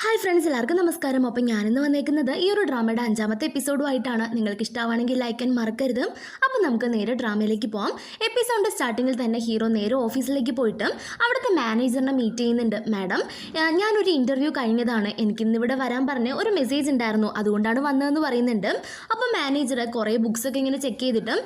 Hi friends, എല്ലാവർക്കും നമസ്കാരം. അപ്പം ഞാനിന്ന് വന്നേക്കുന്നത് ഈ ഒരു ഡ്രാമയുടെ 5ാമത്തെ എപ്പിസോഡുമായിട്ടാണ്. നിങ്ങൾക്ക് ഇഷ്ടമാണെങ്കിൽ ലൈക്ക് ആൻഡ് മറക്കരുത്. അപ്പം നമുക്ക് നേരെ ഡ്രാമയിലേക്ക് പോകാം. എപ്പിസോഡിൻ്റെ സ്റ്റാർട്ടിങ്ങിൽ തന്നെ ഹീറോ നേരെ ഓഫീസിലേക്ക് പോയിട്ട് അവിടുത്തെ മാനേജറിനെ മീറ്റ് ചെയ്യുന്നുണ്ട്. മാഡം, ഞാനൊരു ഇൻ്റർവ്യൂ കഴിഞ്ഞതാണ്, എനിക്കിന്നിവിടെ വരാൻ പറഞ്ഞ് ഒരു മെസ്സേജ് ഉണ്ടായിരുന്നു, അതുകൊണ്ടാണ് വന്നതെന്ന് പറയുന്നുണ്ട്. അപ്പം മാനേജർ കുറേ ബുക്സൊക്കെ ഇങ്ങനെ ചെക്ക് ചെയ്തിട്ട്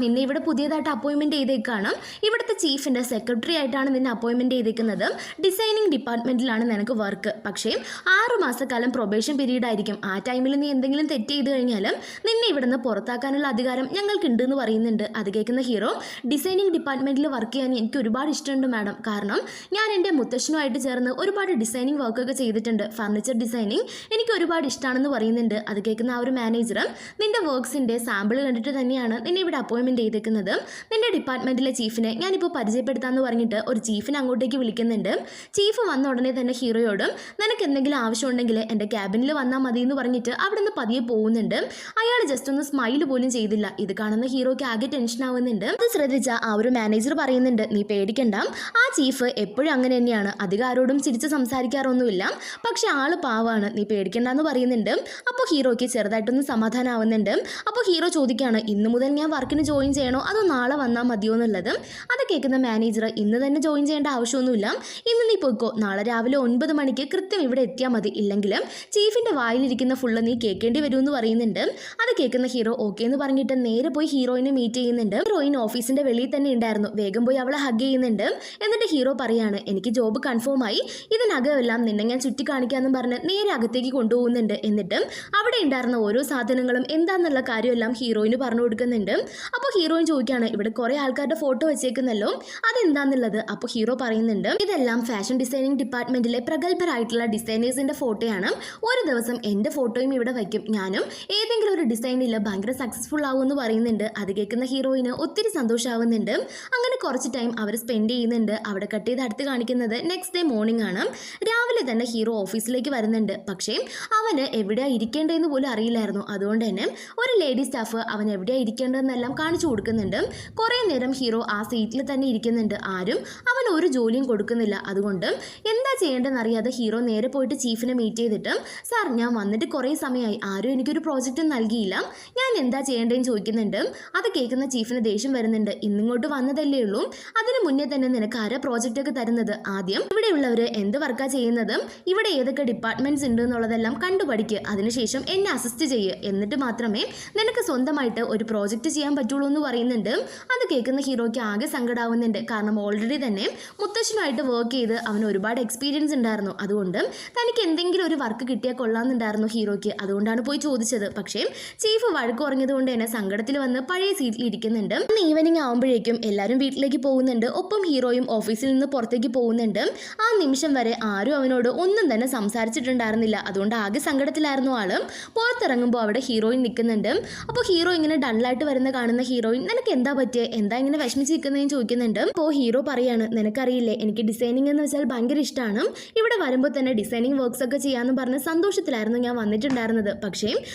നിന്നെ ഇവിടെ പുതിയതായിട്ട് അപ്പോയിൻമെൻറ്റ് ചെയ്തേക്കാണ്. ഇവിടുത്തെ ചീഫിൻ്റെ സെക്രട്ടറി ആയിട്ടാണ് നിന്നെ അപ്പോയിൻമെൻറ്റ് ചെയ്തേക്കുന്നത്. ഡിസൈനിങ് ഡിപ്പാർട്ട്മെൻറ്റിലാണ് നിനക്ക് വർക്ക്. പക്ഷേ 6 മാസക്കാലം പ്രൊബേഷൻ പീരീഡ് ആയിരിക്കും. ആ ടൈമിൽ നീ എന്തെങ്കിലും തെറ്റ് ചെയ്ത് കഴിഞ്ഞാൽ നിന്നെ ഇവിടുന്ന് പുറത്താക്കാനുള്ള അധികാരം ഞങ്ങൾക്കുണ്ട് എന്ന് പറയുന്നുണ്ട്. അത് കേൾക്കുന്ന ഹീറോ, ഡിസൈനിങ് ഡിപ്പാർട്ട്മെൻറ്റിൽ വർക്ക് ചെയ്യാൻ എനിക്ക് ഒരുപാട് ഇഷ്ടമുണ്ട് മാഡം. കാരണം ഞാൻ എൻ്റെ മുത്തശ്ശനുമായിട്ട് ചേർന്ന് ഒരുപാട് ഡിസൈനിങ് വർക്കൊക്കെ ചെയ്തിട്ടുണ്ട്. ഫർണിച്ചർ ഡിസൈനിങ് എനിക്ക് ഒരുപാട് ഇഷ്ടമാണെന്ന് പറയുന്നുണ്ട്. അത് കേൾക്കുന്ന ആ ഒരു മാനേജർ, നിൻ്റെ വർക്ക്സിൻ്റെ സാമ്പിൾ കണ്ടിട്ട് തന്നെയാണ് നിന്നെ ഇവിടെ അപ്പോയിൻമെൻറ്റ് ചെയ്തേക്കുന്നത്. നിൻ്റെ ഡിപ്പാർട്ട്മെൻറ്റിലെ ചീഫിനെ ഞാനിപ്പോൾ പരിചയപ്പെടുത്താമെന്ന് പറഞ്ഞിട്ട് ഒരു ചീഫിനെ അങ്ങോട്ടേക്ക് വിളിക്കുന്നുണ്ട്. ചീഫ് വന്ന ഉടനെ തന്നെ ഹീറോയോടും നിനക്ക് എന്തെങ്കിലും ആവശ്യമുണ്ടെങ്കിൽ എൻ്റെ ക്യാബിനിൽ വന്നാൽ മതി എന്ന് പറഞ്ഞിട്ട് അവിടെ നിന്ന് പതിയെ പോകുന്നുണ്ട്. അയാൾ ജസ്റ്റ് ഒന്ന് സ്മൈൽ പോലും ചെയ്തില്ല. ഇത് കാണുന്ന ഹീറോയ്ക്ക് ആകെ ടെൻഷൻ ആവുന്നുണ്ട്. അത് ശ്രദ്ധിച്ച ആ ഒരു മാനേജർ പറയുന്നുണ്ട്, നീ പേടിക്കണ്ട, ആ ചീഫ് എപ്പോഴും അങ്ങനെ തന്നെയാണ്, അധികാരോടും ചിരിച്ച് സംസാരിക്കാറൊന്നുമില്ല, പക്ഷെ ആള് പാവാണ്, നീ പേടിക്കണ്ടെന്ന് പറയുന്നുണ്ട്. അപ്പോൾ ഹീറോയ്ക്ക് ചെറുതായിട്ടൊന്ന് സമാധാനമാവുന്നുണ്ട്. അപ്പോൾ ഹീറോ ചോദിക്കുകയാണ്, ഇന്ന് മുതൽ ഞാൻ വർക്കിന് ജോയിൻ ചെയ്യണോ അതോ നാളെ വന്നാൽ മതിയോ എന്നുള്ളത്. അത് കേൾക്കുന്ന മാനേജർ, ഇന്ന് തന്നെ ജോയിൻ ചെയ്യേണ്ട ആവശ്യമൊന്നുമില്ല, ഇന്ന് നീ പോയിക്കോ, നാളെ രാവിലെ 9 മണിക്ക് കൃത്യം ഇവിടെ എത്തിയാൽ മതി, ഇല്ലെങ്കിൽ ചീഫിൻ്റെ വായിലിരിക്കുന്ന ഫുള്ള് നീ കേൾക്കേണ്ടി വരുമെന്ന് പറയുന്നുണ്ട്. അത് കേൾക്കുന്ന ഹീറോ ഓക്കെ എന്ന് പറഞ്ഞിട്ട് നേരെ പോയി ഹീറോയിനെ മീറ്റ് ചെയ്യുന്നുണ്ട്. ഹീറോയിൻ ഓഫീസിൻ്റെ വെളിയിൽ തന്നെ ഉണ്ടായിരുന്നു. വേഗം പോയി അവളെ ഹഗ് ചെയ്യുന്നുണ്ട്. എന്നിട്ട് ഹീറോ പറയാണ്, എനിക്ക് ജോബ് കൺഫേം ആയി, ഇതിനകമെല്ലാം നിന്നെ ഞാൻ ചുറ്റിക്കാണിക്കാമെന്ന് പറഞ്ഞ് നേരെ അകത്തേക്ക് കൊണ്ടുപോകുന്നുണ്ട്. എന്നിട്ട് അവിടെ ഉണ്ടായിരുന്ന ഓരോ സാധനങ്ങളും എന്താണെന്നുള്ള കാര്യമെല്ലാം ഹീറോയിന് പറഞ്ഞു കൊടുക്കുന്നുണ്ട്. അപ്പോൾ ഹീറോയിൻ ചോദിക്കുകയാണ്, ഇവിടെ കുറേ ആൾക്കാരുടെ ഫോട്ടോ വെച്ചേക്കുന്നല്ലോ, അതെന്താന്നുള്ളത്. അപ്പോൾ ഹീറോ പറയുന്നുണ്ട്, ഇതെല്ലാം ഫാഷൻ ഡിസൈനിങ് ഡിപ്പാർട്ട്മെൻറ്റിലെ പ്രഗത്ഭരായിട്ടുള്ള ഡിസൈനേഴ്സിൻ്റെ ഫോട്ടോയാണ്. ഒരു ദിവസം എൻ്റെ ഫോട്ടോയും ഇവിടെ വയ്ക്കും, ഞാനും ഏതെങ്കിലും ഒരു ഡിസൈനിൽ ഭയങ്കര സക്സസ്ഫുൾ ആവുമെന്ന് പറയുന്നുണ്ട്. അത് കേൾക്കുന്ന ഹീറോയിന് ഒത്തിരി സന്തോഷമാവുന്നുണ്ട്. അങ്ങനെ കുറച്ച് ടൈം അവർ സ്പെൻഡ് ചെയ്യുന്നുണ്ട്. അവിടെ കട്ട് ചെയ്ത് അടുത്ത് കാണിക്കുന്നത് നെക്സ്റ്റ് ഡേ മോർണിംഗ് ആണ്. രാവിലെ തന്നെ ഹീറോ ഓഫീസിലേക്ക് വരുന്നുണ്ട്. പക്ഷേ അവന് എവിടെയാണ് ഇരിക്കേണ്ടതെന്ന് പോലും അറിയില്ലായിരുന്നു. അതുകൊണ്ട് തന്നെ ഒരു ലേഡി സ്റ്റാഫ് അവൻ എവിടെയാണ് ഇരിക്കേണ്ടതെന്നെല്ലാം കാണിച്ചു കൊടുക്കുന്നുണ്ട്. കുറേ നേരം ഹീറോ ആ സീറ്റിൽ തന്നെ ഇരിക്കുന്നുണ്ട്. ആരും അവൻ ഒരു ജോലിയും കൊടുക്കുന്നില്ല. അതുകൊണ്ട് എന്താ ചെയ്യേണ്ടതെന്ന് അറിയാതെ ഹീറോ നേരെ പോയിട്ട് ചീഫിനെ മീറ്റ് ചെയ്തിട്ട്, സാർ, ഞാൻ വന്നിട്ട് കുറേ സമയമായി, ആരും എനിക്കൊരു പ്രോജക്റ്റ് നൽകിയില്ല, ഞാൻ എന്താ ചെയ്യേണ്ടതെന്ന് ചോദിക്കുന്നുണ്ട്. അത് കേൾക്കുന്ന ചീഫിന് ദേഷ്യം വരുന്നുണ്ട്. ഇന്നിങ്ങോട്ട് വന്നതല്ലേ ഉള്ളൂ, അതിന് മുന്നേ തന്നെ നിനക്ക് ആരാ പ്രോജക്റ്റൊക്കെ തരുന്നത്? ആദ്യം ഇവിടെയുള്ളവർ എന്ത് വർക്കാ ചെയ്യുന്നത്, ഇവിടെ ഏതൊക്കെ ഡിപ്പാർട്ട്മെൻറ്റ്സ് ഉണ്ട് എന്നുള്ളതെല്ലാം കണ്ടുപഠിക്കുക, അതിനുശേഷം എന്നെ അസിസ്റ്റ് ചെയ്യുക, എന്നിട്ട് മാത്രമേ നിനക്ക് സ്വന്തമായിട്ട് ഒരു പ്രോജക്റ്റ് ചെയ്യാൻ പറ്റുള്ളൂ എന്ന് പറയുന്നുണ്ട്. അത് കേൾക്കുന്ന ഹീറോയ്ക്ക് ആകെ സങ്കടമാവുന്നുണ്ട്. കാരണം ഓൾറെഡി തന്നെ മുത്തശ്ശനുമായിട്ട് വർക്ക് ചെയ്ത് അവന് ഒരുപാട് എക്സ്പീരിയൻസ് ഉണ്ടായിരുന്നു. അതുകൊണ്ട് തനിക്ക് എന്തെങ്കിലും ഒരു വർക്ക് കിട്ടിയാൽ കൊള്ളാമെന്നുണ്ടായിരുന്നു ഹീറോയ്ക്ക്. അതുകൊണ്ടാണ് പോയി ചോദിച്ചത്. പക്ഷേ ചീഫ് വഴക്ക് പറഞ്ഞത് കൊണ്ട് തന്നെ സങ്കടത്തിൽ വന്ന് പഴയ സീറ്റിൽ ഇരിക്കുന്നുണ്ട്. അന്ന് ഈവനിങ് ആകുമ്പോഴേക്കും എല്ലാവരും വീട്ടിലേക്ക് പോകുന്നുണ്ട്. ഒപ്പം ഹീറോയും ഓഫീസിൽ നിന്ന് പുറത്തേക്ക് പോകുന്നുണ്ട്. ആ നിമിഷം വരെ ആരും അവനോട് ഒന്നും തന്നെ സംസാരിച്ചിട്ടുണ്ടായിരുന്നില്ല. അതുകൊണ്ട് ആകെ സങ്കടത്തിലായിരുന്നു ആള്. പുറത്തിറങ്ങുമ്പോൾ അവിടെ ഹീറോയിൻ നിൽക്കുന്നുണ്ട്. അപ്പോൾ ഹീറോ ഇങ്ങനെ ഡള്ളായിട്ട് കാണുന്ന ഹീറോയിൻ, നിനക്ക് എന്താ പറ്റിയേ, എന്താ ഇങ്ങനെ വിഷമിച്ച് നിൽക്കുന്നതെന്ന് ചോദിക്കുന്നുണ്ട്. അപ്പോൾ ഹീറോ പറയാണ്, നിനക്കറിയില്ലേ, എനിക്ക് ഡിസൈനിങ് എന്ന് വെച്ചാൽ ഭയങ്കര ഇഷ്ടമാണ്. ഇവിടെ വരുമ്പോൾ തന്നെ ഡിസൈനിങ് വർക്ക്സ് ഒക്കെ ചെയ്യാമെന്ന് പറഞ്ഞ് സന്തോഷത്തിലായിരുന്നു ഞാൻ വന്നിട്ടുണ്ടായിരുന്നത്. പക്ഷേ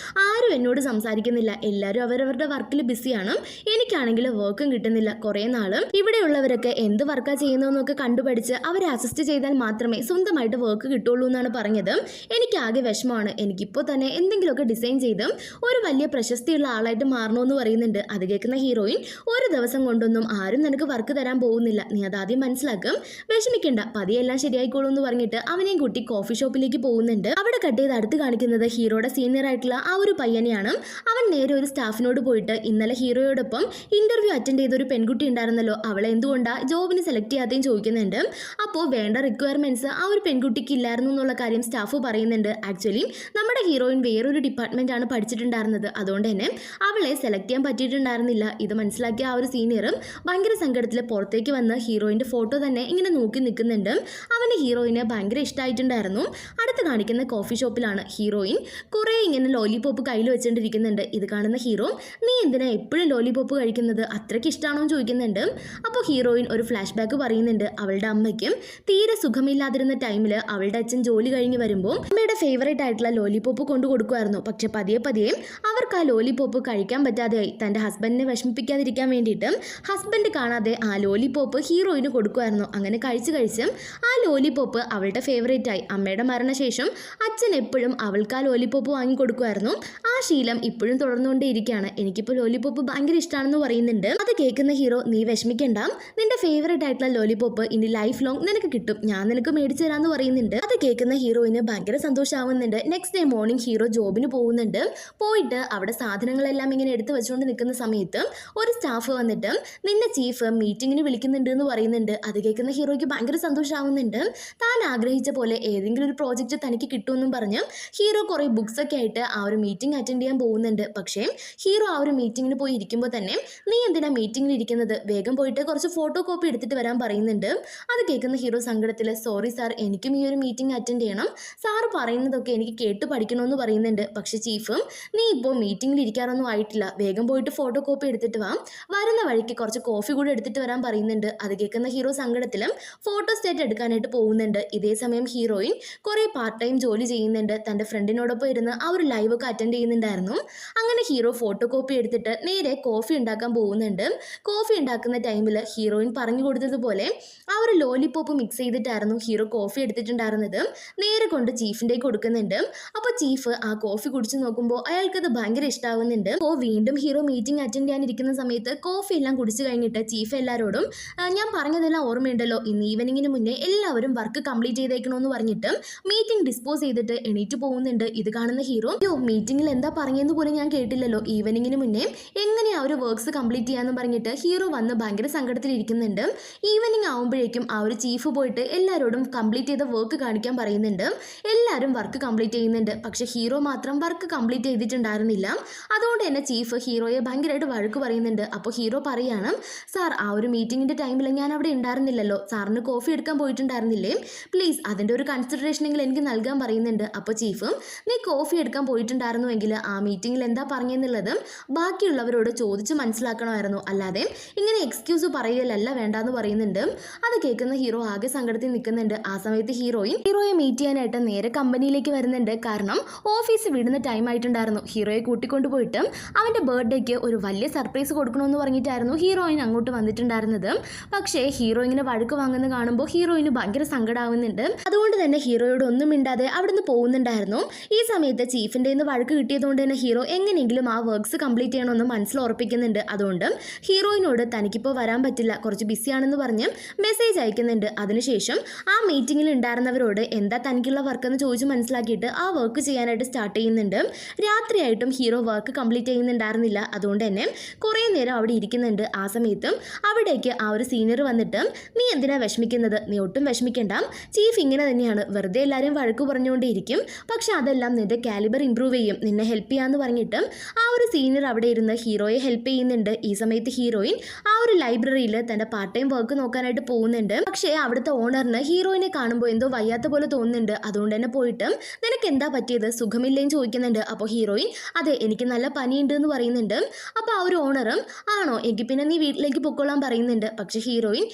ആരും എന്നോട് സംസാരിക്കുന്നില്ല, എല്ലാവരും അവരവരുടെ വർക്കിൽ ബിസിയാണ്. എനിക്കാണെങ്കിൽ വർക്കും കിട്ടുന്നില്ല. കുറേ നാളും ഇവിടെയുള്ളവരൊക്കെ എന്ത് വർക്കാണ് ചെയ്യുന്നതെന്നൊക്കെ കണ്ടുപഠിച്ച് അവരെ അസിസ്റ്റ് ചെയ്താൽ മാത്രമേ സ്വന്തമായിട്ട് വർക്ക് കിട്ടുള്ളൂ എന്നാണ് പറഞ്ഞത്. എനിക്കാകെ വിഷമമാണ്, എനിക്കിപ്പോൾ തന്നെ എന്തെങ്കിലുമൊക്കെ ഡിസൈൻ ചെയ്ത് ഒരു വലിയ പ്രശസ്തിയുള്ള ആളായിട്ട് മാറണമെന്ന് പറയുന്നുണ്ട്. അത് കേൾക്കുന്ന ഹീറോയിൻ, ഒരു ദിവസം കൊണ്ടൊന്നും ആരും നിനക്ക് വർക്ക് തരാൻ പോകുന്നില്ല, നീ അതാദ്യം മനസ്സിലാക്കും, വിഷമിക്കണ്ട, പതിയെല്ലാം ശരിയായിക്കോളൂ എന്ന് പറഞ്ഞിട്ട് അവനെയും കൂട്ടി കോഫി ഷോപ്പിലേക്ക് പോകുന്നുണ്ട്. അവിടെ കട്ട് ചെയ്ത് അടുത്ത് കാണിക്കുന്നത് ഹീറോയുടെ സീനിയർ ആയിട്ടുള്ള ആ ഒരു പയ്യനെയാണ്. അവൻ നേരെ ഒരു സ്റ്റാഫിനോട് പോയിട്ട്, ഇന്നലെ ഹീറോയോടൊപ്പം ഇന്റർവ്യൂ അറ്റൻഡ് ചെയ്ത ഒരു പെൺകുട്ടി ഉണ്ടായിരുന്നല്ലോ, അവളെ എന്തുകൊണ്ടാണ് ജോബിന് സെലക്ട് ചെയ്യാതെയും ചോദിക്കുന്നുണ്ട്. അപ്പോൾ വേണ്ട റിക്വയർമെന്റ്സ് ആ ഒരു പെൺകുട്ടിക്ക് ഇല്ലായിരുന്നു എന്നുള്ള കാര്യം സ്റ്റാഫ് പറയുന്നുണ്ട്. ആക്ച്വലി നമ്മുടെ ഹീറോയിൻ വേറൊരു ഡിപ്പാർട്ട്മെന്റ് ആണ് പഠിച്ചിട്ടുണ്ടായിരുന്നത്, അതുകൊണ്ട് തന്നെ അവളെ സെലക്ട് ചെയ്യാൻ പറ്റിയിട്ടുണ്ടായിരുന്നില്ല. ഇത് മനസ്സിലാക്കിയ ആ ഒരു സീനിയറും ഭയങ്കര സങ്കടത്തിൽ പുറത്തേക്ക് വന്ന് ഹീറോയിൻ്റെ ഫോട്ടോ തന്നെ ഇങ്ങനെ നോക്കി നിൽക്കുന്നുണ്ട്. അവന് ഹീറോയിനെ ഭയങ്കര ഇഷ്ടമായിട്ടുണ്ടായിരുന്നു. അടുത്ത് കാണിക്കുന്ന കോഫി ഷോപ്പിലാണ്. ഹീറോയിൻ കുറേ ഇങ്ങനെ ലോലിപോപ്പ് കയ്യിൽ വെച്ചുകൊണ്ടിരിക്കുന്നുണ്ട്. ഇത് കാണുന്ന ഹീറോ, നീ എന്തിനാ എപ്പോഴും ലോലിപോപ്പ് കഴിക്കുന്നത്, അത്രയ്ക്ക് ഇഷ്ടമാണോ എന്ന് ചോദിക്കുന്നുണ്ട്. അപ്പോൾ ഹീറോയിൻ ഒരു ഫ്ലാഷ് ബാക്ക് പറയുന്നുണ്ട്. അവളുടെ അമ്മയ്ക്കും തീരെ സുഖമില്ലാതിരുന്ന ടൈമിൽ അവളുടെ അച്ഛൻ ജോലി കഴിഞ്ഞ് വരുമ്പോൾ അമ്മയുടെ ഫേവറേറ്റ് ആയിട്ടുള്ള ലോലിപോപ്പ് കൊണ്ടു കൊടുക്കുമായിരുന്നു. പക്ഷെ പതിയെ പതിയെ അവർക്ക് ആ ലോലിപോപ്പ് കഴിക്കാൻ പറ്റാതെയായി. തൻ്റെ ഹസ്ബൻഡിനെ വിഷമിപ്പിക്കാതിരിക്കാൻ വേണ്ടിയിട്ട് ഹസ്ബൻഡ് കാണാതെ ആ ലോലിപോപ്പ് ഹീറോയിന് കൊടുക്കുമായിരുന്നു. അങ്ങനെ കഴിച്ച് ആ ലോലിപോപ്പ് അവളുടെ ഫേവറേറ്റ് ആയി. അമ്മയുടെ അമ്മയുടെ മരണശേഷം അച്ഛൻ എപ്പോഴും അവൾക്ക് ആ ലോലിപോപ്പ് വാങ്ങിക്കൊടുക്കുമായിരുന്നു. ആ ശീലം ഇപ്പോഴും തുടർന്നുകൊണ്ടേയിരിക്കുകയാണ്. എനിക്കിപ്പോൾ ലോലിപോപ്പ് ഭയങ്കര ഇഷ്ടമാണെന്ന് പറയുന്നുണ്ട്. അത് കേൾക്കുന്ന ഹീറോ, നീ വിഷമിക്കണ്ട, നിന്റെ ഫേവറേറ്റ് ആയിട്ടുള്ള ലോലിപോപ്പ് ഇനി ലൈഫ് ലോങ് നിനക്ക് കിട്ടും, ഞാൻ നിനക്ക് മേടിച്ചു തരാമെന്ന് പറയുന്നുണ്ട്. അത് കേൾക്കുന്ന ഹീറോയിന് ഭയങ്കര സന്തോഷമാവുന്നുണ്ട്. നെക്സ്റ്റ് ഡേ മോർണിംഗ് ഹീറോ ജോബിന് പോകുന്നുണ്ട്. പോയിട്ട് അവിടെ സാധനങ്ങളെല്ലാം ഇങ്ങനെ എടുത്തു വെച്ചുകൊണ്ട് നിൽക്കുന്ന സമയത്ത് ഒരു സ്റ്റാഫ് വന്നിട്ട് നിന്നെ ചീഫ് മീറ്റിങ്ങിന് വിളിക്കുന്നുണ്ട് എന്ന് പറയുന്നുണ്ട്. അത് കേൾക്കുന്ന ഹീറോയ്ക്ക് ഭയങ്കര സന്തോഷമാവുന്നുണ്ട്. താൻ ആഗ്രഹിച്ച പോലെ ഏതെങ്കിലും ഒരു പ്രോജക്റ്റ് തനിക്ക് കിട്ടുമെന്നും പറഞ്ഞ് ഹീറോ കുറേ ബുക്സ് ഒക്കെ ആയിട്ട് ആ ഒരു മീറ്റിംഗ് അറ്റൻഡ് ചെയ്യാൻ പോകുന്നുണ്ട്. പക്ഷേ ഹീറോ ആ ഒരു മീറ്റിങ്ങിന് പോയി ഇരിക്കുമ്പോൾ തന്നെ നീ എന്തിനാ മീറ്റിങ്ങിൽ ഇരിക്കുന്നത്, വേഗം പോയിട്ട് കുറച്ച് ഫോട്ടോ കോപ്പി എടുത്തിട്ട് വരാൻ പറയുന്നുണ്ട്. അത് കേൾക്കുന്ന ഹീറോ സങ്കടത്തിൽ, സോറി സാർ, എനിക്കും ഈ ഒരു മീറ്റിംഗ് അറ്റൻഡ് ചെയ്യണം, സാറ് പറയുന്നതൊക്കെ എനിക്ക് കേട്ട് പഠിക്കണമെന്ന് പറയുന്നുണ്ട്. പക്ഷേ ചീഫ്, നീ ഇപ്പോൾ മീറ്റിങ്ങിൽ ഇരിക്കാറൊന്നും ആയിട്ടില്ല, വേഗം പോയിട്ട് ഫോട്ടോ കോപ്പി എടുത്തിട്ട് വാ, വരുന്ന വഴിക്ക് കുറച്ച് കോഫി കൂടെ എടുത്തിട്ട് വരാൻ പറയുന്നുണ്ട്. അത് കേൾക്കുന്ന ഹീറോ സങ്കടത്തിലും ഫോട്ടോ സ്റ്റേറ്റ് എടുക്കാനായിട്ട് പോകുന്നുണ്ട്. ഇതേ സമയം ഹീറോയിൻ കുറേ പാർട്ട് ടൈം ജോലി ചെയ്യുന്നുണ്ട്. തൻ്റെ ഫ്രണ്ടിനോടൊപ്പം ഇരുന്ന് ആ ഒരു ലൈവ് ഒക്കെ അറ്റൻഡ് ചെയ്യുന്നുണ്ടായിരുന്നു. അങ്ങനെ ഹീറോ ഫോട്ടോ കോപ്പി എടുത്തിട്ട് നേരെ കോഫി ഉണ്ടാക്കാൻ പോകുന്നുണ്ട്. കോഫി ഉണ്ടാക്കുന്ന ടൈമിൽ ഹീറോയിൻ പറഞ്ഞു കൊടുത്തതുപോലെ ആ ഒരു ലോലിപോപ്പ് മിക്സ് ചെയ്തിട്ടായിരുന്നു ഹീറോ കോഫി എടുത്തിട്ടുണ്ടായിരുന്നത്. നേരെ കൊണ്ട് ചീഫിൻ്റെ കൊടുക്കുന്നുണ്ട്. അപ്പോൾ ചീഫ് ആ കോഫി കുടിച്ച് നോക്കുമ്പോൾ അയാൾക്കത് ഭയങ്കര ഇഷ്ടമാവുന്നുണ്ട്. അപ്പോൾ വീണ്ടും ഹീറോ മീറ്റിംഗ് അറ്റൻഡ് ചെയ്യാനിരിക്കുന്ന സമയത്ത് കോഫി എല്ലാം കുടിച്ചു കഴിഞ്ഞിട്ട് ചീഫ് എല്ലാവരോടും, ഞാൻ പറഞ്ഞതെല്ലാം ഓർമ്മയുണ്ടല്ലോ, ഇന്ന് ഈവനിങ്ങിന് മുന്നേ എല്ലാവരും വർക്ക് കംപ്ലീറ്റ് ചെയ്തേക്കണമെന്ന് പറഞ്ഞിട്ട് മീറ്റിംഗ് ഡിസ്പോസ് ചെയ്തിട്ട് എണീറ്റ് പോകുന്നുണ്ട്. ഇത് കാണുന്ന ഹീറോ, മീറ്റിംഗിൽ എന്താ പറഞ്ഞെന്ന് പോലും ഞാൻ കേട്ടില്ലല്ലോ, ഈവനിങ്ങിന് മുന്നേ എങ്ങനെയാ ഒരു വർക്ക്സ് കംപ്ലീറ്റ് ചെയ്യാന്ന് പറഞ്ഞിട്ട് ഹീറോ വന്ന് ഭയങ്കര സങ്കടത്തിലിരിക്കുന്നുണ്ട്. ഈവനിങ് ആവുമ്പോഴേക്കും ആ ഒരു ചീഫ് പോയിട്ട് എല്ലാവരോടും കംപ്ലീറ്റ് ചെയ്ത വർക്ക് കാണിക്കാൻ പറയുന്നുണ്ട്. എല്ലാവരും വർക്ക് കംപ്ലീറ്റ് ചെയ്യുന്നുണ്ട്. പക്ഷെ ഹീറോ മാത്രം വർക്ക് കംപ്ലീറ്റ് ചെയ്തിട്ടുണ്ടായിരുന്നില്ല. അതുകൊണ്ട് തന്നെ ചീഫ് ഹീറോയെ ഭയങ്കരമായിട്ട് വഴക്ക് പറയുന്നുണ്ട്. അപ്പോൾ ഹീറോ പറയാണ്, സാർ, ആ ഒരു മീറ്റിങ്ങിൻ്റെ ടൈമിൽ ഞാൻ അവിടെ ഉണ്ടായിരുന്നില്ലല്ലോ, സാറിന് കോഫി എടുക്കാൻ പോയിട്ടുണ്ടായിരുന്നില്ലേ, പ്ലീസ് അതിൻ്റെ ഒരു കൺസിഡറേഷനെങ്കിലും എനിക്ക് നൽകാൻ പറയുന്നുണ്ട്. അപ്പോൾ ചീഫ്, നീ കോഫി എടുക്കാൻ പോയിട്ടുണ്ടായിരുന്നുവെങ്കിൽ ആ മീറ്റിങ്ങിൽ എന്താ പറഞ്ഞെന്നുള്ളത് ബാക്കിയുള്ളവരോട് ചോദിച്ച് മനസ്സിലാക്കണമായിരുന്നു, അല്ലാതെ ഇങ്ങനെ എക്സ്ക്യൂസ് പറയുകയല്ല വേണ്ടാന്ന് പറയുന്നുണ്ട്. അത് കേൾക്കുന്ന ഹീറോ ആകെ സങ്കടത്തിൽ നിൽക്കുന്നുണ്ട്. ആ സമയത്ത് ഹീറോയെ മീറ്റ് ചെയ്യാനായിട്ട് നേരെ കമ്പനിയിലേക്ക് വരുന്നുണ്ട്. കാരണം ഓഫീസ് വിടുന്ന ടൈം ആയിട്ടുണ്ടായിരുന്നു. ഹീറോയെ കൂട്ടിക്കൊണ്ടുപോയിട്ട് അവൻ്റെ ബർത്ത്ഡേക്ക് ഒരു വലിയ സർപ്രൈസ് കൊടുക്കണമെന്ന് പറഞ്ഞിട്ടായിരുന്നു ഹീറോയിൻ അങ്ങോട്ട് വന്നിട്ടുണ്ടായിരുന്നത്. പക്ഷേ ഹീറോ ഇങ്ങനെ വഴക്ക് വാങ്ങുന്ന കാണുമ്പോൾ ഹീറോയിന് ഭയങ്കര സങ്കടമാവുന്നുണ്ട്. അതുകൊണ്ട് തന്നെ ഹീറോയോട് ഒന്നും മിണ്ടാതെ അവിടുന്ന് പോകുന്നുണ്ടായിരുന്നു. ഈ സമയത്ത് ചീഫിൻ്റെ നിന്ന് വഴക്ക് കിട്ടിയതുകൊണ്ട് തന്നെ ഹീറോ എങ്ങനെയെങ്കിലും ആ വർക്ക്സ് കംപ്ലീറ്റ് ചെയ്യണമെന്ന് മനസ്സിൽ ഉറപ്പിക്കുന്നുണ്ട്. അതുകൊണ്ട് ഹീറോയിനോട് തനിക്കിപ്പോൾ വരാൻ പറ്റില്ല, കുറച്ച് ബിസിയാണെന്ന് പറഞ്ഞ് മെസ്സേജ് അയക്കുന്നുണ്ട്. അതിനുശേഷം ആ മീറ്റിങ്ങിൽ ഉണ്ടായിരുന്നവരോട് എന്താ തനിക്കുള്ള വർക്കെന്ന് ചോദിച്ച് മനസ്സിലാക്കിയിട്ട് ആ വർക്ക് ചെയ്യാനായിട്ട് സ്റ്റാർട്ട് ചെയ്യുന്നുണ്ട്. രാത്രിയായിട്ടും ഹീറോ വർക്ക് കംപ്ലീറ്റ് ചെയ്യുന്നുണ്ടായിരുന്നില്ല. അതുകൊണ്ട് തന്നെ കുറേ നേരം അവിടെ ഇരിക്കുന്നുണ്ട്. ആ സമയത്തും അവിടേക്ക് ആ ഒരു സീനിയർ വന്നിട്ട്, നീ എന്തിനാ വിഷമിക്കുന്നത്, നീ ഒട്ടും വിഷമിക്കണ്ട, ചീഫ് ഇങ്ങനെ തന്നെയാണ്, വെറുതെ എല്ലാവരും വഴക്ക് പറഞ്ഞുകൊണ്ടേയിരിക്കും, പക്ഷെ അതെല്ലാം നിന്റെ കാലിബർ ഇമ്പ്രൂവ് ചെയ്യും, നിന്നെ ഹെൽപ്പ് ചെയ്യാന്ന് പറഞ്ഞിട്ട് ആ ഒരു സീനിയർ അവിടെ ഇരുന്ന് ഹീറോയെ ഹെൽപ്പ് ചെയ്യുന്നുണ്ട്. ഈ സമയത്ത് ഹീറോയിൻ ആ ഒരു ലൈബ്രറിയിൽ തൻ്റെ പാർട്ട് ടൈം വർക്ക് നോക്കാനായിട്ട് പോകുന്നുണ്ട്. പക്ഷേ അവിടുത്തെ ഓണറിന് ഹീറോയിനെ കാണുമ്പോൾ എന്തോ വയ്യാത്ത പോലെ തോന്നുന്നുണ്ട്. അതുകൊണ്ട് തന്നെ പോയിട്ട് നിനക്ക് എന്താ പറ്റിയത്, സുഖമില്ലേന്ന് ചോദിക്കുന്നുണ്ട്. അപ്പോൾ ഹീറോയിൻ, അതെ, എനിക്ക് നല്ല പനിയുണ്ട് എന്ന് പറയുന്നുണ്ട്. അപ്പോൾ ആ ഒരു ഓണറും, ആണോ, എങ്കിൽ പിന്നെ നീ വീട്ടിലേക്ക് പൊക്കോളാൻ പറയുന്നുണ്ട്. പക്ഷേ ഹീറോയിൻ,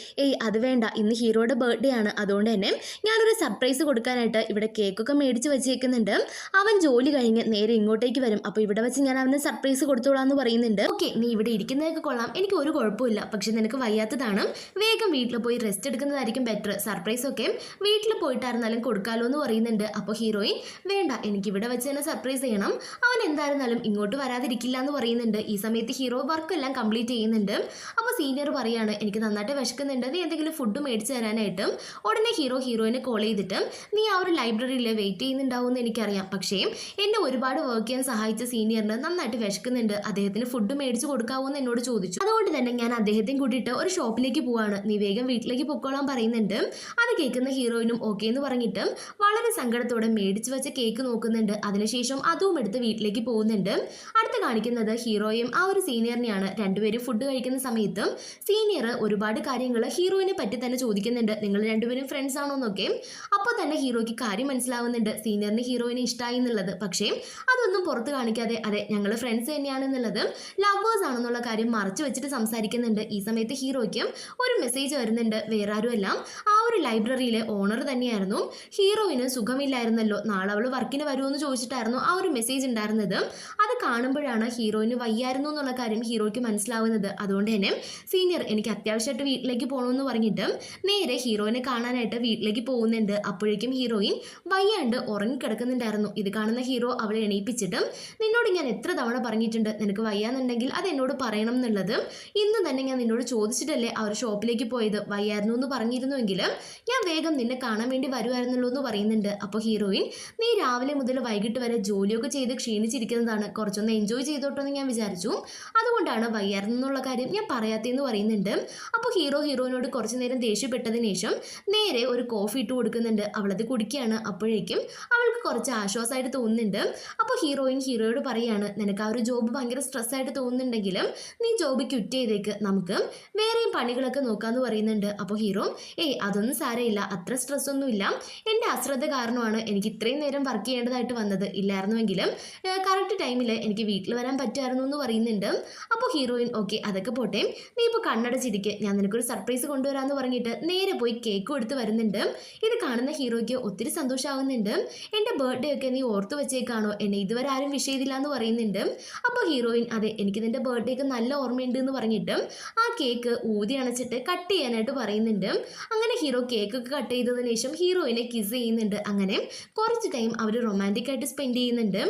അത് വേണ്ട, ഇന്ന് ഹീറോയുടെ ബർത്ത്ഡേ ആണ്, അതുകൊണ്ട് തന്നെ ഞാനൊരു സർപ്രൈസ് കൊടുക്കാനായിട്ട് ഇവിടെ കേക്കൊക്കെ മേടിച്ച് വെച്ചേക്കുന്നുണ്ട്, അവൻ ജോലി കഴിഞ്ഞ് നേരെ ഇങ്ങോട്ടേക്ക് വരും, അപ്പോൾ ഇവിടെ വെച്ച് ഞാൻ അവന് സർപ്രൈസ് കൊടുത്തോളാം എന്ന് പറയുന്നുണ്ട്. ഓക്കെ, നീ ഇവിടെ ഇരിക്കുന്നതൊക്കെ കൊള്ളാം, എനിക്ക് ഒരു കുഴപ്പമില്ല, പക്ഷെ നിനക്ക് വയ്യാത്തതാണ്, വേഗം വീട്ടിൽ പോയി റെസ്റ്റ് എടുക്കുന്നതായിരിക്കും ബെറ്റർ, സർപ്രൈസ് ഒക്കെ വീട്ടിൽ പോയിട്ടായിരുന്നാലും കൊടുക്കാമല്ലോ എന്ന് പറയുന്നുണ്ട്. അപ്പോൾ ഹീറോയിൻ, വേണ്ട, എനിക്ക് ഇവിടെ വെച്ച് തന്നെ സർപ്രൈസ് ചെയ്യണം, അവൻ എന്തായിരുന്നാലും ഇങ്ങോട്ട് വരാതിരിക്കില്ല എന്ന് പറയുന്നുണ്ട്. ഈ സമയത്ത് ഹീറോ വർക്കെല്ലാം കംപ്ലീറ്റ് ചെയ്യുന്നുണ്ട്. അപ്പോൾ സീനിയർ പറയാണ്, എനിക്ക് നന്നായിട്ട് വിശക്കുന്നുണ്ട്, നീ എന്തെങ്കിലും ഫുഡ് മേടിച്ച് തരാനായിട്ട്. ഉടനെ ഹീറോയിനെ കോൾ ചെയ്തിട്ട്, നീ ആ ഒരു ലൈബ്രറിയിൽ വെയിറ്റ് ചെയ്യുന്നുണ്ടാവുമെന്ന് എനിക്കറിയാം, പക്ഷേ എന്നെ ഒരുപാട് വർക്ക് ചെയ്യാൻ സഹായിച്ച സീനിയറിന് നന്നായിട്ട് വിശക്കുന്നുണ്ട്, അദ്ദേഹത്തിന് ഫുഡ് മേടിച്ച് കൊടുക്കാവോ എന്ന് എന്നോട് ചോദിച്ചു, അതുകൊണ്ട് തന്നെ ഞാൻ അദ്ദേഹത്തെയും കൂട്ടിയിട്ട് ഒരു ഷോപ്പിലേക്ക് പോവാണ്, നീ വേഗം വീട്ടിലേക്ക് പൊക്കോളാൻ പറയുന്നുണ്ട്. അത് കേൾക്കുന്ന ഹീറോയിനും ഓക്കെ എന്ന് പറഞ്ഞിട്ട് വളരെ സങ്കടത്തോടെ മേടിച്ച് വെച്ച കേക്ക് നോക്കുന്നുണ്ട്. അതിനുശേഷം അതും എടുത്ത് വീട്ടിലേക്ക് പോകുന്നുണ്ട്. അടുത്ത് കാണിക്കുന്നത് ഹീറോയും ആ ഒരു സീനിയറിനെയാണ്. രണ്ടുപേരും ഫുഡ് കഴിക്കുന്ന സമയത്ത് സീനിയർ ഒരുപാട് കാര്യങ്ങൾ ഹീറോയിനെ പറ്റി തന്നെ ചോദിക്കുന്നുണ്ട്, നിങ്ങൾ രണ്ടുപേരും ഫ്രണ്ട്സ് ആണോ എന്നൊക്കെ. അപ്പോൾ തന്നെ ഹീറോയ്ക്ക് കാര്യം മനസ്സിലാവുന്നുണ്ട്, സീനിയറിന് ഹീറോയിനെ ഇഷ്ടമായി എന്നുള്ളത്. പക്ഷേ അതൊന്നും പുറത്ത് കാണിക്കാതെ, അതെ, ഞങ്ങൾ ഫ്രണ്ട്സ് തന്നെയാണെന്നുള്ളത്, ലവേഴ്സ് ആണെന്നുള്ള കാര്യം മറച്ചു വെച്ചിട്ട് സംസാരിക്കുന്നുണ്ട്. ഈ സമയത്ത് ഹീറോയ്ക്ക് ഒരു മെസ്സേജ് വരുന്നുണ്ട്. വേറെ ആരുമല്ല, ആ ഒരു ലൈബ്രറിയിലെ ഓണർ തന്നെയായിരുന്നു. ഹീറോയിന് സുഖമില്ലായിരുന്നല്ലോ, നാളെ അവൾ വർക്കിന് വരുമെന്ന് ചോദിച്ചിട്ടായിരുന്നു ആ ഒരു മെസ്സേജ് ഉണ്ടായിരുന്നത്. അത് കാണുമ്പോഴാണ് ഹീറോയിന് വയ്യായിരുന്നു എന്നുള്ള കാര്യം ഹീറോയ്ക്ക് മനസ്സിലാവുന്നത്. അതുകൊണ്ട് തന്നെ സീനിയർ, എനിക്ക് അത്യാവശ്യമായിട്ട് വീട്ടിലേക്ക് പോകണമെന്ന് പറഞ്ഞിട്ട് നേരെ ഹീറോയിനെ കാണാനായിട്ട് വീട്ടിലേക്ക് പോകുന്നുണ്ട്. അപ്പോഴേക്കും ഹീറോയിൻ വയ്യാണ്ട് ഉറങ്ങിക്കിടക്കുന്നുണ്ടായിരുന്നു. ഇത് കാണുന്ന ഹീറോ അവളെ എണീപ്പിച്ചിട്ടും നിന്നോട് ഞാൻ എത്ര തവണ പറഞ്ഞിട്ടുണ്ട് നിനക്ക് വയ്യാന്നുണ്ടെങ്കിൽ അത് എന്നോട് പറയണം എന്നുള്ളത്. ഇന്ന് തന്നെ ഞാൻ നിന്നോട് ചോദിച്ചിട്ടല്ലേ അവർ ഷോപ്പിലേക്ക് പോയത്. വയ്യായിരുന്നു എന്ന് പറഞ്ഞിരുന്നുവെങ്കിലും ഞാൻ വേഗം നിന്നെ കാണാൻ വേണ്ടി വരുമായിരുന്നല്ലോ എന്ന് പറയുന്നുണ്ട്. അപ്പോൾ ഹീറോയിൻ നീ രാവിലെ മുതൽ വൈകിട്ട് വരെ ജോലിയൊക്കെ ചെയ്ത് ക്ഷീണിച്ചിരിക്കുന്നതാണ്, കുറച്ചൊന്ന് എൻജോയ് ചെയ്തോട്ടോ എന്ന് ഞാൻ വിചാരിച്ചു, അതുകൊണ്ടാണ് വയ്യായിരുന്നു എന്നുള്ള കാര്യം ഞാൻ പറയാത്തതെന്ന് പറയുന്നുണ്ട്. അപ്പോൾ ഹീറോയിനോട് കുറച്ചു നേരം ദേഷ്യപ്പെട്ടതിന് ശേഷം നേരെ ഒരു കോഫി ഇട്ട് കൊടുക്കുന്നുണ്ട്. അവളത് കുടിക്കുകയാണ്. അപ്പോഴേക്കും അവൾക്ക് കുറച്ച് ആശ്വാസമായിട്ട് തോന്നുന്നുണ്ട്. അപ്പോൾ ഹീറോയോട് പറയാണ്, നിനക്ക് ആ ഒരു ജോബ് ഭയങ്കര സ്ട്രെസ്സായിട്ട് തോന്നുന്നുണ്ടെങ്കിലും നീ ജോബ് ക്വിറ്റ് ചെയ്തേക്ക്, നമുക്ക് വേറെയും പണികളൊക്കെ നോക്കാമെന്ന് പറയുന്നുണ്ട്. അപ്പോൾ ഹീറോ അതൊന്നും സാരമില്ല, അത്ര സ്ട്രെസ്സൊന്നും ഇല്ല, എൻ്റെ അശ്രദ്ധ കാരണമാണ് എനിക്ക് ഇത്രയും നേരം വർക്ക് ചെയ്യേണ്ടതായിട്ട് വന്നത്, ഇല്ലായിരുന്നുവെങ്കിലും കറക്റ്റ് ടൈമിൽ എനിക്ക് വീട്ടിൽ വരാൻ പറ്റുമായിരുന്നു എന്ന് പറയുന്നുണ്ട്. അപ്പോൾ ഹീറോയിൻ ഓക്കെ അതൊക്കെ പോട്ടെ, നീ ഇപ്പോൾ കണ്ണടച്ചിരിക്കെ, ഞാൻ നിനക്കൊരു സർപ്രൈസ് കൊണ്ടുവരാമെന്ന് പറഞ്ഞിട്ട് നേരെ പോയി കേക്ക് കൊടുത്ത് വരുന്നുണ്ട്. ഇത് കാണുന്ന ഹീറോയ്ക്ക് ഒത്തിരി സന്തോഷമാവുന്നുണ്ട്. എൻ്റെ ബർത്ത്ഡേ ഒക്കെ നീ ഓർത്തു വെച്ചേക്കാണോ, എന്നെ ഇതുവരെ ആരും വിഷ് ചെയ്തില്ല എന്ന് പറയുന്നുണ്ട്. അപ്പോൾ ഹീറോയിൻ അതെ എനിക്ക് നിൻ്റെ ബർത്ത്ഡേക്ക് നല്ല ഓർമ്മയുണ്ട് എന്ന് പറഞ്ഞിട്ട് ആ കേക്ക് ഊതി അണച്ചിട്ട് കട്ട് ചെയ്യാനായിട്ട് പറയുന്നുണ്ട്. അങ്ങനെ ഹീറോ കേക്കൊക്കെ കട്ട് ചെയ്തതിനു ശേഷം ഹീറോയിനെ കിസ് ചെയ്യുന്നുണ്ട്. അങ്ങനെ കുറച്ച് ടൈം അവർ റൊമാൻറ്റിക് ആയിട്ട് സ്പെൻഡ് ചെയ്യുന്നുണ്ട്.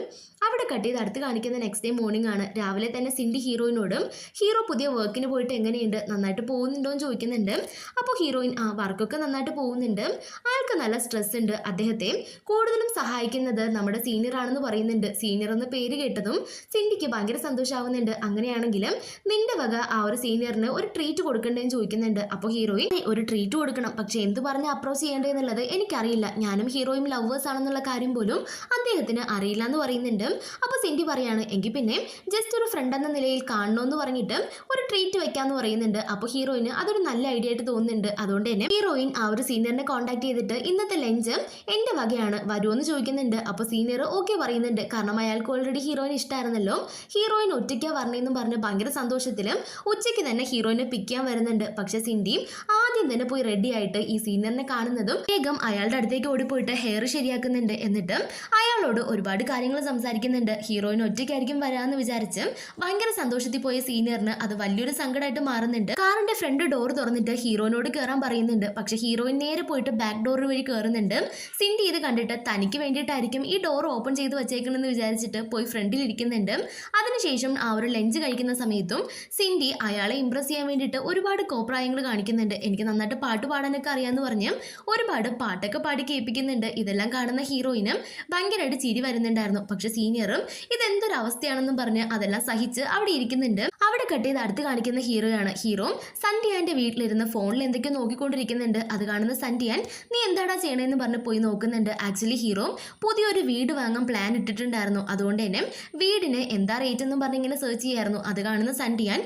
അവിടെ കട്ട് ചെയ്ത് അടുത്ത് കാണിക്കുന്ന നെക്സ്റ്റ് ഡേ മോർണിംഗ് ആണ്. രാവിലെ തന്നെ സിൻഡി ഹീറോയിനോടും ഹീറോ പുതിയ വർക്കിന് പോയിട്ട് എങ്ങനെയുണ്ട്, നന്നായിട്ട് പോകുന്നുണ്ടോ എന്ന് ചോദിക്കുന്നുണ്ട്. അപ്പോൾ ഹീറോയിൻ വർക്കൊക്കെ നന്നായിട്ട് പോകുന്നുണ്ട്, അയാൾക്ക് നല്ല സ്ട്രെസ് ഉണ്ട്, അദ്ദേഹത്തെ കൂടുതലും സഹായിക്കുന്നത് നമ്മുടെ സീനിയർ ആണെന്ന് പറയുന്നുണ്ട്. സീനിയർ എന്ന പേര് കേട്ടതും സിൻഡിക്ക് ഭയങ്കര സന്തോഷമാവുന്നുണ്ട്. അങ്ങനെയാണെങ്കിലും നിന്റെ വക ആ ഒരു സീനിയറിന് ഒരു ട്രീറ്റ് കൊടുക്കണ്ടേന്ന് ചോദിക്കുന്നുണ്ട്. അപ്പോൾ ഹീറോയിൻ ഒരു ട്രീറ്റ് കൊടുക്കണം, പക്ഷെ എന്ത് പറഞ്ഞ് അപ്രോച്ച് ചെയ്യേണ്ടതെന്നുള്ളത് എനിക്കറിയില്ല, ഞാനും ഹീറോയും ലവേഴ്സ് ആണെന്നുള്ള കാര്യം പോലും അദ്ദേഹത്തിന് അറിയില്ല എന്ന് പറയുന്നുണ്ട്. അപ്പോൾ സിൻഡി പറയാണ് എങ്കിൽ പിന്നെ ജസ്റ്റ് ഒരു ഫ്രണ്ട് എന്ന നിലയിൽ കാണണമെന്ന് പറഞ്ഞിട്ട് ഒരു ട്രീറ്റ് വെക്കാന്ന് പറയുന്നുണ്ട്. അപ്പോൾ ഹീറോയിന് അതൊരു നല്ല ഐഡിയ ആയിട്ട് തോന്നുന്നുണ്ട്. അതുകൊണ്ട് തന്നെ ഹീറോയിൻ ആ ഒരു സീനിയറിനെ കോൺടാക്ട് ചെയ്തിട്ട് ഇന്നത്തെ ലഞ്ച് എൻ്റെ വകയാണ്, വരുമെന്ന് ചോദിക്കുന്നുണ്ട്. അപ്പോൾ സീനിയർ ഓക്കെ പറയുന്നുണ്ട്, കാരണം അയാൾക്ക് ഓൾറെഡി ഹീറോയിൻ ഇഷ്ടമായിരുന്നല്ലോ. ഹീറോയിൻ ഒറ്റയ്ക്കാ പറഞ്ഞെന്നും പറഞ്ഞ് ഭയങ്കര സന്തോഷത്തിലും ഉച്ചയ്ക്ക് തന്നെ ഹീറോയിനെ പിക്ക് ചെയ്യാൻ വരുന്നുണ്ട്. പക്ഷെ സിൻഡി ആദ്യം തന്നെ പോയി റെഡി ആയിട്ട് ഈ സീനിയറിനെ കാണുന്നതും വേഗം അയാളുടെ അടുത്തേക്ക് ഓടിപ്പോയിട്ട് ഹെയർ ശരിയാക്കുന്നുണ്ട്. എന്നിട്ട് അയാളോട് ഒരുപാട് കാര്യങ്ങൾ സംസാരിക്കുന്നുണ്ട്. ഹീറോയിൻ ഒറ്റയ്ക്കായിരിക്കും വരാമെന്ന് വിചാരിച്ച് ഭയങ്കര സന്തോഷത്തിൽ പോയ സീനിയറിന് അത് വലിയൊരു സങ്കടമായിട്ട് മാറുന്നുണ്ട്. കാറിന്റെ ഫ്രണ്ട് ഡോർ തുറന്നിട്ട് ഹീറോയിനോട് കയറാൻ പറയുന്നുണ്ട്. പക്ഷെ ഹീറോയിൻ നേരെ പോയിട്ട് ബാക്ക് ഡോർ വഴി കയറുന്നുണ്ട്. സിൻഡി ഇത് കണ്ടിട്ട് തനിക്ക് വേണ്ടിയിട്ടായിരിക്കും ഈ ഡോർ ഓപ്പൺ ചെയ്ത് വെച്ചേക്കണമെന്ന് വിചാരിച്ചിട്ട് പോയി ഫ്രണ്ടിൽ ഇരിക്കുന്നുണ്ട്. അതിനുശേഷം ആ ഒരു ലഞ്ച് കഴിക്കുന്ന സമയത്തും സിൻഡി അയാളെ ഇംപ്രസ് ചെയ്യാൻ വേണ്ടിയിട്ട് ഒരുപാട് കോപ്രായങ്ങൾ കാണിക്കുന്നുണ്ട്. എനിക്ക് നന്നായിട്ട് പാട്ട് പാടാനൊക്കെ അറിയാമെന്ന് പറഞ്ഞ് ഒരുപാട് പാട്ടൊക്കെ പാടി കേൾപ്പിക്കുന്നുണ്ട്. ഇതെല്ലാം കാണുന്ന ഹീറോയിനും ഭയങ്കരമായിട്ട് ചിരി വരുന്നുണ്ടായിരുന്നു. പക്ഷെ സീനിയറും ഇതെന്തൊരു അവസ്ഥയാണെന്നും പറഞ്ഞ് അതെല്ലാം സഹിച്ച് അവിടെ ഇരിക്കുന്നുണ്ട്. അവിടെ കട്ട് ചെയ്ത് അടുത്ത് കാണിക്കുന്ന ഹീറോയാണ്. ഹീറോ സന്ധ്യാന്റെ വീട്ടിലിരുന്ന് ഫോണിൽ എന്തൊക്കെയോ നോക്കിക്കൊണ്ടിരിക്കുന്നുണ്ട്. അത് കാണുന്ന സന്ധ്യാൻ നീ എന്താടാ ചെയ്യണമെന്ന് പറഞ്ഞ് പോയി നോക്കുന്നുണ്ട്. ആക്ച്വലി ഹീറോ പുതിയൊരു വീട് വാങ്ങാൻ പ്ലാൻ ഇട്ടിട്ടുണ്ടായിരുന്നു. അതുകൊണ്ട് തന്നെ വീടിന് എന്താ റേറ്റ് എന്നും പറഞ്ഞ് ഇങ്ങനെ സെർച്ച് ചെയ്യായിരുന്നു. അത് കാണുന്ന സന്ധ്യാൻ